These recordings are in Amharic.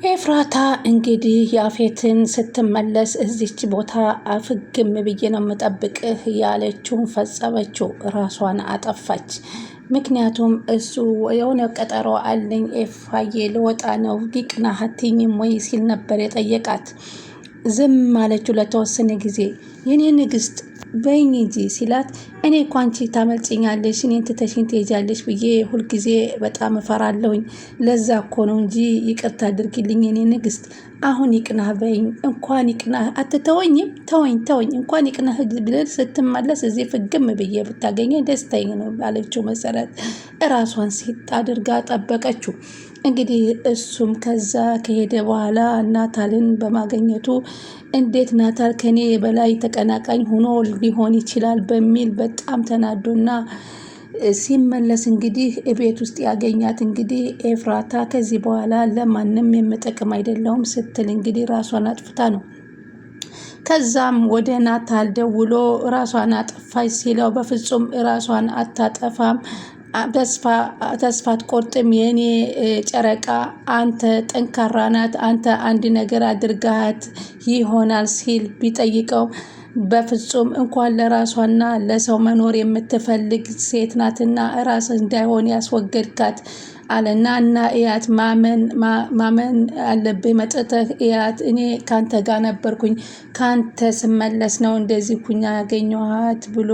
ኤፍራታ እንግዲህ ያፌትን ስትመለስ እዚች ቦታ አፍግም ብዬ ነው የምጠብቅህ ያለችውን ፈጸመችው። ራሷን አጠፋች። ምክንያቱም እሱ የሆነ ቀጠሮ አለኝ ኤፋዬ ልወጣ ነው ሊቅናህ አትይኝም ወይ ሲል ነበር የጠየቃት። ዝም አለችው ለተወሰነ ጊዜ። የኔ ንግስት በይኝ እንጂ ሲላት እኔ እኮ አንቺ ታመልጭኛለሽ እኔን ትተሽኝ ትሄጃለሽ ብዬ ሁልጊዜ በጣም እፈራለሁኝ። ለዛ እኮ ነው እንጂ ይቅርታ አድርጊልኝ የኔ ንግስት። አሁን ይቅናህ በይኝ። እንኳን ይቅናህ አትተወኝም? ተወኝ እንኳን ይቅናህ ብለን ስትመለስ እዚህ ፍግም ብዬ ብታገኘኝ ደስተኛ ነው ባለችው መሰረት እራሷን ሲጥ አድርጋ ጠበቀችው። እንግዲህ እሱም ከዛ ከሄደ በኋላ ናታልን በማገኘቱ እንዴት ናታል ከኔ በላይ ተቀናቃኝ ሆኖ ሊሆን ይችላል በሚል በጣም ተናዶና ሲመለስ እንግዲህ ቤት ውስጥ ያገኛት እንግዲህ ኤፍራታ ከዚህ በኋላ ለማንም የምጠቅም አይደለሁም ስትል እንግዲህ ራሷን አጥፍታ ነው። ከዛም ወደ ናታል ደውሎ ራሷን አጠፋች ሲለው በፍጹም ራሷን አታጠፋም፣ ተስፋ አትቆርጥም የኔ ጨረቃ፣ አንተ ጠንካራ ናት፣ አንተ አንድ ነገር አድርጋት ይሆናል ሲል ቢጠይቀው በፍጹም እንኳን ለራሷና ለሰው መኖር የምትፈልግ ሴት ናትና ራስ እንዳይሆን ያስወገድካት አለና እና እያት ማመን አለብህ መጥተህ እያት እኔ ካንተ ጋር ነበርኩኝ ካንተ ስመለስ ነው እንደዚህ ኩኛ ያገኘኋት ብሎ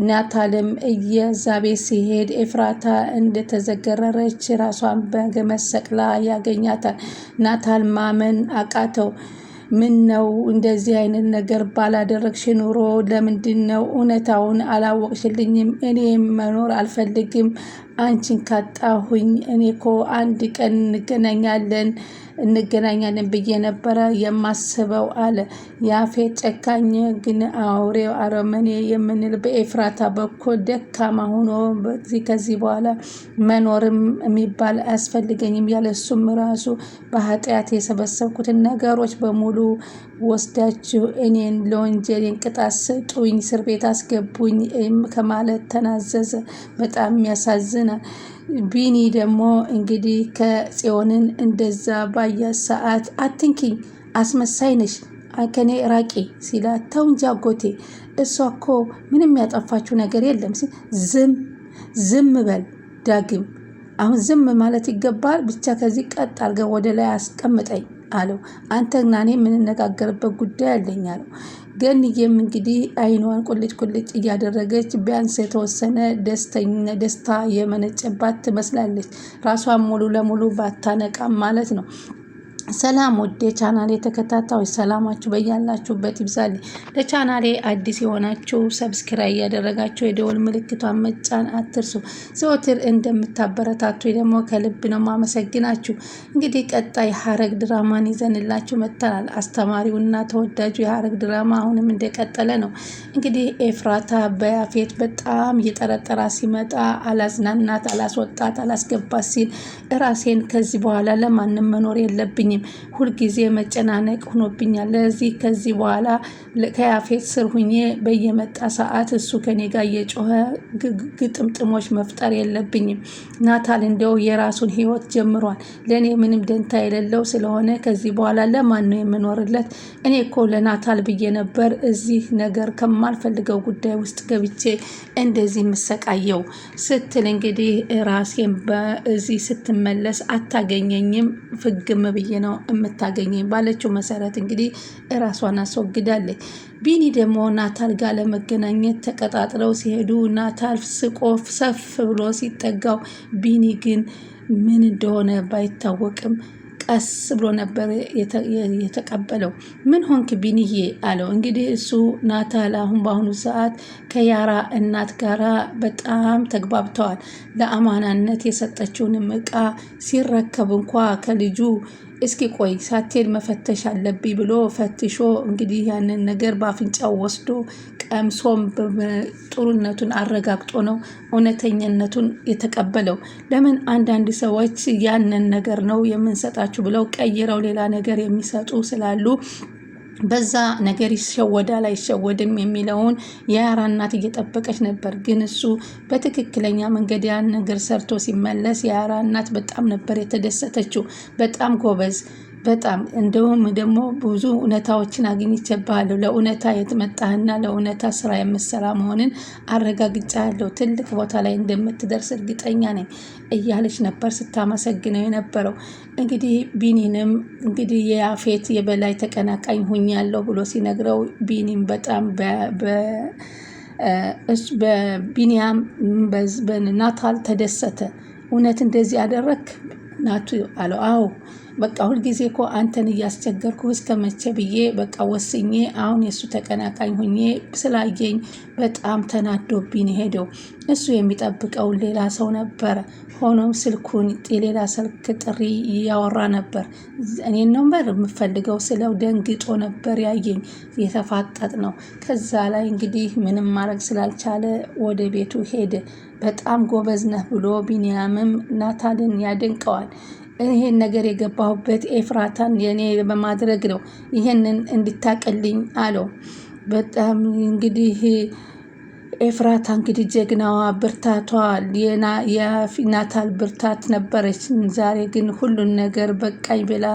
ናታልም እየዛ ቤት ሲሄድ ኤፍራታ እንደተዘገረረች ራሷን በገመድ ሰቅላ ያገኛታል። ናታል ማመን አቃተው። ምን ነው እንደዚህ አይነት ነገር ባላደረግሽ ኑሮ ለምንድን ነው እውነታውን አላወቅሽልኝም? እኔም መኖር አልፈልግም አንቺን ካጣሁኝ። እኔ እኮ አንድ ቀን እንገናኛለን ብዬ ነበረ የማስበው አለ ያፌት። ጨካኝ ግን አውሬው አረመኔ የምንል በኤፍራታ በኩል ደካማ ሆኖ ከዚህ በኋላ መኖርም የሚባል አያስፈልገኝም ያለ እሱም ራሱ በኃጢአት የሰበሰብኩትን ነገሮች በሙሉ ወስዳችሁ እኔን ለወንጀሌን ቅጣት ስጡኝ፣ እስር ቤት አስገቡኝ ከማለት ተናዘዘ። በጣም ያሳዝናል። ቢኒ ደግሞ እንግዲህ ከጽዮንን እንደዛ ባያት ሰዓት አትንኪኝ፣ አስመሳይ ነሽ፣ ከኔ ራቂ ሲላት ተው እንጂ አጎቴ እሷ እኮ ምንም ያጠፋችው ነገር የለም ሲል ዝም በል ዳግም፣ አሁን ዝም ማለት ይገባል። ብቻ ከዚህ ቀጥ አድርገህ ወደ ላይ አስቀምጠኝ አለው። አንተና እኔ የምንነጋገርበት ጉዳይ አለኝ አለው። ገንዬም እንግዲህ አይኗን ቁልጭ እያደረገች ቢያንስ የተወሰነ ደስታ የመነጨባት ትመስላለች። ራሷን ሙሉ ለሙሉ ባታነቃም ማለት ነው። ሰላም ውድ የቻናሌ ተከታታዮች ሰላማችሁ በያላችሁበት ይብዛል። ለቻናሌ አዲስ የሆናችሁ ሰብስክራይብ ያደረጋችሁ የደወል ምልክቷን መጫን አትርሱ። ዘወትር እንደምታበረታቱ ደግሞ ከልብ ነው ማመሰግናችሁ። እንግዲህ ቀጣይ ሐረግ ድራማን ይዘንላችሁ መጥተናል። አስተማሪውና ተወዳጁ የሐረግ ድራማ አሁንም እንደቀጠለ ነው። እንግዲህ ኤፍራታ በያፌት በጣም እየጠረጠራ ሲመጣ አላዝናናት፣ አላስወጣት፣ አላስገባት ሲል ራሴን ከዚህ በኋላ ለማንም መኖር የለብኝም፣ ሁልጊዜ መጨናነቅ ሆኖብኛል። ለዚህ ከዚህ በኋላ ከያፌት ስር ሁኜ በየመጣ ሰዓት እሱ ከኔ ጋር እየጮኸ ግጥምጥሞች መፍጠር የለብኝም። ናታል እንደው የራሱን ህይወት ጀምሯል። ለእኔ ምንም ደንታ የሌለው ስለሆነ ከዚህ በኋላ ለማን ነው የምኖርለት? እኔ እኮ ለናታል ብዬ ነበር እዚህ ነገር ከማልፈልገው ጉዳይ ውስጥ ገብቼ እንደዚህ የምሰቃየው ስትል እንግዲህ ራሴን በዚህ ስትመለስ አታገኘኝም፣ ፍግም ብዬ ነው የምታገኘኝ ባለችው መሰረት እንግዲህ ራሷን አስወግዳለች። ቢኒ ደግሞ ናታል ጋር ለመገናኘት ተቀጣጥለው ሲሄዱ ናታል ስቆ ሰፍ ብሎ ሲጠጋው ቢኒ ግን ምን እንደሆነ ባይታወቅም ቀስ ብሎ ነበር የተቀበለው። ምን ሆንክ ቢኒዬ አለው። እንግዲህ እሱ ናታል አሁን በአሁኑ ሰዓት ከያራ እናት ጋራ በጣም ተግባብተዋል። ለአማናነት የሰጠችውንም እቃ ሲረከብ እንኳ ከልጁ እስኪ ቆይ ሳትሄድ መፈተሽ አለብኝ ብሎ ፈትሾ እንግዲህ ያንን ነገር በአፍንጫው ወስዶ ቀምሶም ጥሩነቱን አረጋግጦ ነው እውነተኝነቱን የተቀበለው። ለምን አንዳንድ ሰዎች ያንን ነገር ነው የምንሰጣችሁ ብለው ቀይረው ሌላ ነገር የሚሰጡ ስላሉ በዛ ነገር ይሸወዳል አይሸወድም የሚለውን የያራ እናት እየጠበቀች ነበር። ግን እሱ በትክክለኛ መንገድ ያን ነገር ሰርቶ ሲመለስ የያራ እናት በጣም ነበር የተደሰተችው። በጣም ጎበዝ በጣም እንደውም ደግሞ ብዙ እውነታዎችን አግኝቼብሃለሁ። ለእውነታ የተመጣህና ለእውነታ ስራ የምትሰራ መሆንን አረጋግጫለሁ። ትልቅ ቦታ ላይ እንደምትደርስ እርግጠኛ ነኝ እያለች ነበር ስታመሰግነው የነበረው። እንግዲህ ቢኒንም እንግዲህ የያፌት የበላይ ተቀናቃኝ ሁኛለሁ ብሎ ሲነግረው ቢኒም በጣም በቢኒያም በናታል ተደሰተ። እውነት እንደዚህ ያደረክ ናቱ አለው። አዎ በቃ ሁልጊዜ እኮ አንተን እያስቸገርኩ እስከ መቼ ብዬ በቃ ወስኜ አሁን የእሱ ተቀናቃኝ ሁኜ ስላየኝ በጣም ተናዶብኝ ሄደው። እሱ የሚጠብቀውን ሌላ ሰው ነበረ። ሆኖም ስልኩን የሌላ ስልክ ጥሪ እያወራ ነበር። እኔን ነበር የምፈልገው ስለው ደንግጦ ነበር ያየኝ። የተፋጠጥ ነው። ከዛ ላይ እንግዲህ ምንም ማድረግ ስላልቻለ ወደ ቤቱ ሄደ። በጣም ጎበዝ ነህ ብሎ ቢኒያምም ናታልን ያደንቀዋል። ይሄን ነገር የገባሁበት ኤፍራታን የኔ በማድረግ ነው፣ ይሄንን እንድታቀልኝ አለው። በጣም እንግዲህ ኤፍራታ እንግዲህ ጀግናዋ ብርታቷ የናታል ብርታት ነበረች። ዛሬ ግን ሁሉን ነገር በቃኝ ብላ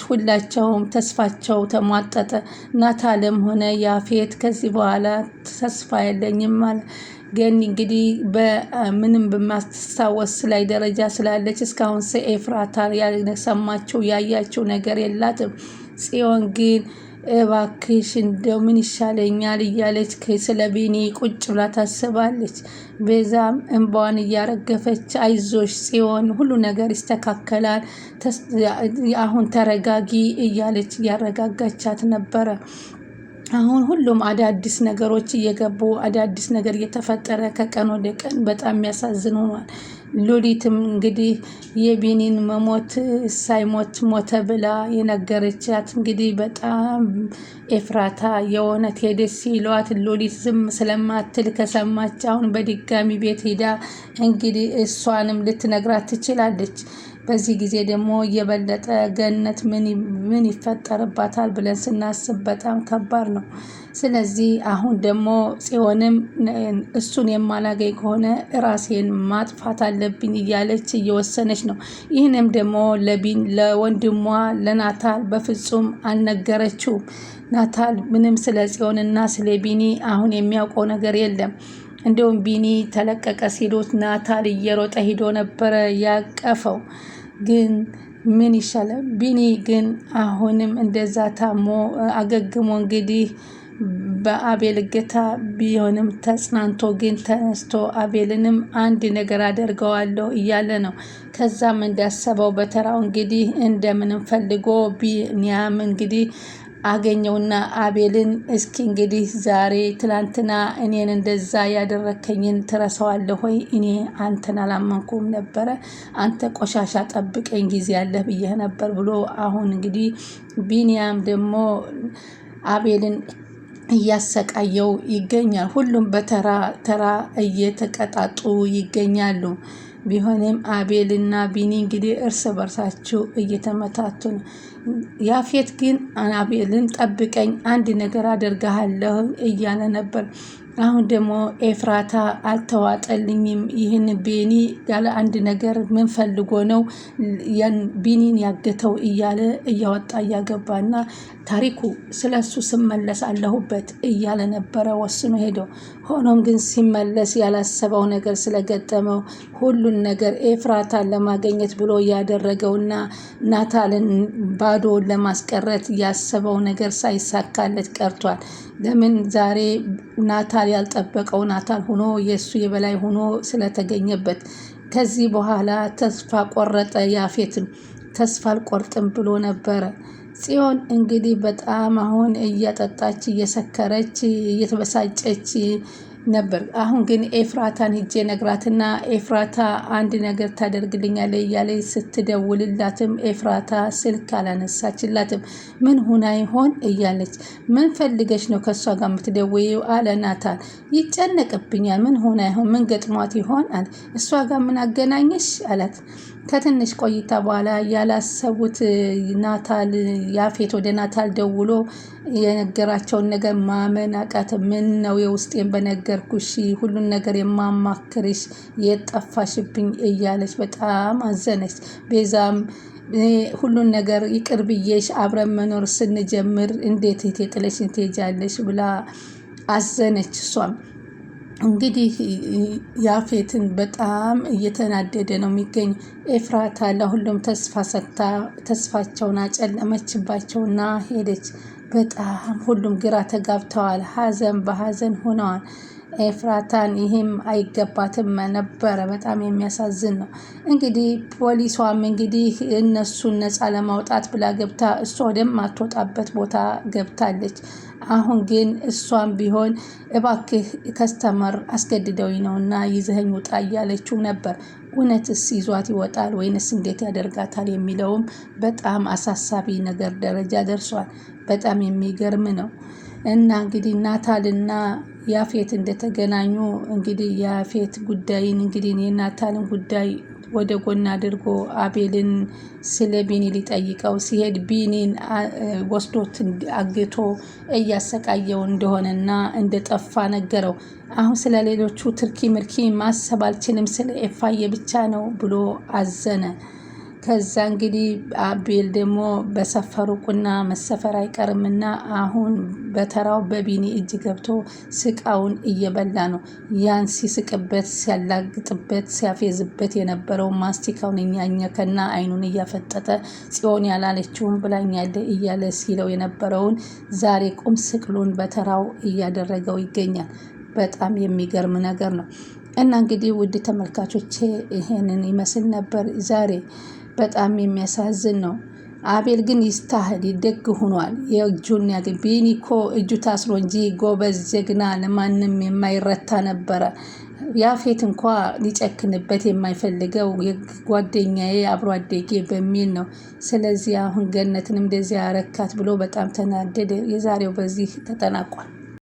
ሁላቸውም ተስፋቸው ተሟጠጠ። ናታልም ሆነ ያፌት ከዚህ በኋላ ተስፋ የለኝም ማለት ገኒ እንግዲህ በምንም በማስታወስ ላይ ደረጃ ስላለች እስካሁን ኤፍራታ ያሰማችው ያያችው ነገር የላትም። ጽዮን ግን እባክሽ እንደው ምን ይሻለኛል እያለች ስለ ቢኒ ቁጭ ብላ ታስባለች። ቤዛም እንባዋን እያረገፈች አይዞሽ ጽዮን ሁሉ ነገር ይስተካከላል፣ አሁን ተረጋጊ እያለች እያረጋጋቻት ነበረ። አሁን ሁሉም አዳዲስ ነገሮች እየገቡ አዳዲስ ነገር እየተፈጠረ ከቀን ወደ ቀን በጣም የሚያሳዝን ሆኗል። ሉሊትም እንግዲህ የቢኒን መሞት ሳይሞት ሞተ ብላ የነገረቻት እንግዲህ በጣም ኤፍራታ የእውነት ሄደች ሲሏት ሉሊት ዝም ስለማትል ከሰማች አሁን በድጋሚ ቤት ሄዳ እንግዲህ እሷንም ልትነግራት ትችላለች። በዚህ ጊዜ ደግሞ እየበለጠ ገነት ምን ይፈጠርባታል ብለን ስናስብ በጣም ከባድ ነው። ስለዚህ አሁን ደግሞ ጽዮንም እሱን የማላገኝ ከሆነ ራሴን ማጥፋት አለብኝ እያለች እየወሰነች ነው። ይህንም ደግሞ ለወንድሟ ለናታል በፍጹም አልነገረችውም። ናታል ምንም ስለ ጽዮንና ስለ ቢኒ አሁን የሚያውቀው ነገር የለም። እንዲሁም ቢኒ ተለቀቀ ሲሉት ናታል እየሮጠ ሂዶ ነበረ ያቀፈው። ግን ምን ይሻላል? ቢኒ ግን አሁንም እንደዛ ታሞ አገግሞ እንግዲህ በአቤል እገታ ቢሆንም ተጽናንቶ ግን ተነስቶ አቤልንም አንድ ነገር አደርገዋለሁ እያለ ነው። ከዛም እንዳሰበው በተራው እንግዲህ እንደምንም ፈልጎ ቢኒያም እንግዲህ አገኘውና አቤልን እስኪ እንግዲህ ዛሬ ትላንትና እኔን እንደዛ ያደረከኝን ትረሳዋለህ ወይ? እኔ አንተን አላመንኩም ነበረ፣ አንተ ቆሻሻ ጠብቀኝ ጊዜ ያለህ ብዬህ ነበር ብሎ አሁን እንግዲህ ቢኒያም ደግሞ አቤልን እያሰቃየው ይገኛል። ሁሉም በተራ ተራ እየተቀጣጡ ይገኛሉ። ቢሆንም አቤልና ቢኒ እንግዲህ እርስ በርሳቸው እየተመታቱ ነው። ያፌት ግን አቤልን ጠብቀኝ አንድ ነገር አደርግሃለሁ እያለ ነበር። አሁን ደግሞ ኤፍራታ አልተዋጠልኝም፣ ይህን ቢኒ ያለ አንድ ነገር ምን ፈልጎ ነው ቢኒን ያገተው እያለ እያወጣ እያገባና ታሪኩ ስለሱ ስመለስ አለሁበት እያለ ነበረ ወስኖ ሄደው። ሆኖም ግን ሲመለስ ያላሰበው ነገር ስለገጠመው ሁሉን ነገር ኤፍራታን ለማገኘት ብሎ ያደረገውና ናታልን ባዶውን ለማስቀረት ያሰበው ነገር ሳይሳካለት ቀርቷል። ለምን ዛሬ ናታል ያልጠበቀው ናታል ሆኖ የእሱ የበላይ ሆኖ ስለተገኘበት ከዚህ በኋላ ተስፋ ቆረጠ። ያፌትም ተስፋ አልቆርጥም ብሎ ነበረ። ጽዮን እንግዲህ በጣም አሁን እያጠጣች እየሰከረች እየተበሳጨች ነበር። አሁን ግን ኤፍራታን ሂጄ ነግራትና ኤፍራታ አንድ ነገር ታደርግልኛለች እያለች ስትደውልላትም ኤፍራታ ስልክ አላነሳችላትም። ምን ሁና ይሆን እያለች ምን ፈልገች ነው ከእሷ ጋር የምትደውይው አለ ናታል። ይጨነቅብኛል፣ ምን ሁና ይሆን ምን ገጥሟት ይሆን አለ። እሷ ጋር ምን አገናኘሽ አላት። ከትንሽ ቆይታ በኋላ ያላሰቡት ናታል ያፌት ወደ ናታል ደውሎ የነገራቸውን ነገር ማመን አቃተ። ምን ነው የውስጤን በነገርኩሽ ሁሉን ነገር የማማክርሽ የጠፋሽብኝ እያለች በጣም አዘነች። ቤዛም ሁሉን ነገር ይቅር ብዬሽ አብረን መኖር ስንጀምር እንዴት እህቴ ጥለሽኝ ትሄጃለሽ ብላ አዘነች። እሷም እንግዲህ ያፌትን በጣም እየተናደደ ነው የሚገኝ። ኤፍራታ ለሁሉም ተስፋ ሰጥታ ተስፋቸውን አጨለመችባቸውና ሄደች። በጣም ሁሉም ግራ ተጋብተዋል። ሀዘን በሀዘን ሆነዋል። ኤፍራታን ይህም አይገባትም ነበረ። በጣም የሚያሳዝን ነው። እንግዲህ ፖሊሷም እንግዲህ እነሱን ነፃ ለማውጣት ብላ ገብታ እሷ ወደማትወጣበት ቦታ ገብታለች። አሁን ግን እሷም ቢሆን እባክህ ከስተመር አስገድደውኝ ነውና ይዘኸኝ ውጣ እያለችው ነበር። እውነትስ ይዟት ይወጣል ወይንስ እንዴት ያደርጋታል የሚለውም በጣም አሳሳቢ ነገር ደረጃ ደርሷል። በጣም የሚገርም ነው። እና እንግዲህ ናታልና ያፌት እንደተገናኙ እንግዲህ ያፌት ጉዳይን እንግዲህ የናታልን ጉዳይ ወደ ጎን አድርጎ አቤልን ስለ ቢኒ ሊጠይቀው ሲሄድ ቢኒን ወስዶት አግቶ እያሰቃየው እንደሆነና እንደጠፋ ነገረው። አሁን ስለ ሌሎቹ ትርኪ ምርኪ ማሰብ አልችልም፣ ስለ ኤፋዬ ብቻ ነው ብሎ አዘነ። ከዛ እንግዲህ አቤል ደግሞ በሰፈሩ ቁና መሰፈር አይቀርምና አሁን በተራው በቢኒ እጅ ገብቶ ስቃውን እየበላ ነው። ያን ሲስቅበት ሲያላግጥበት ሲያፌዝበት የነበረው ማስቲካውን እያኘከና አይኑን እያፈጠጠ ጽዮን ያላለችውን ብላኛለ እያለ ሲለው የነበረውን ዛሬ ቁም ስቅሉን በተራው እያደረገው ይገኛል። በጣም የሚገርም ነገር ነው። እና እንግዲህ ውድ ተመልካቾቼ ይሄንን ይመስል ነበር ዛሬ። በጣም የሚያሳዝን ነው። አቤል ግን ይስታህል ደግ ሆኗል። የእጁን ያገኝ ቢኒ እኮ እጁ ታስሮ እንጂ ጎበዝ ጀግና ለማንም የማይረታ ነበረ። ያፌት እንኳ ሊጨክንበት የማይፈልገው ጓደኛዬ አብሮ አደጌ በሚል ነው። ስለዚህ አሁን ገነትንም እንደዚያ ያረካት ብሎ በጣም ተናደደ። የዛሬው በዚህ ተጠናቋል።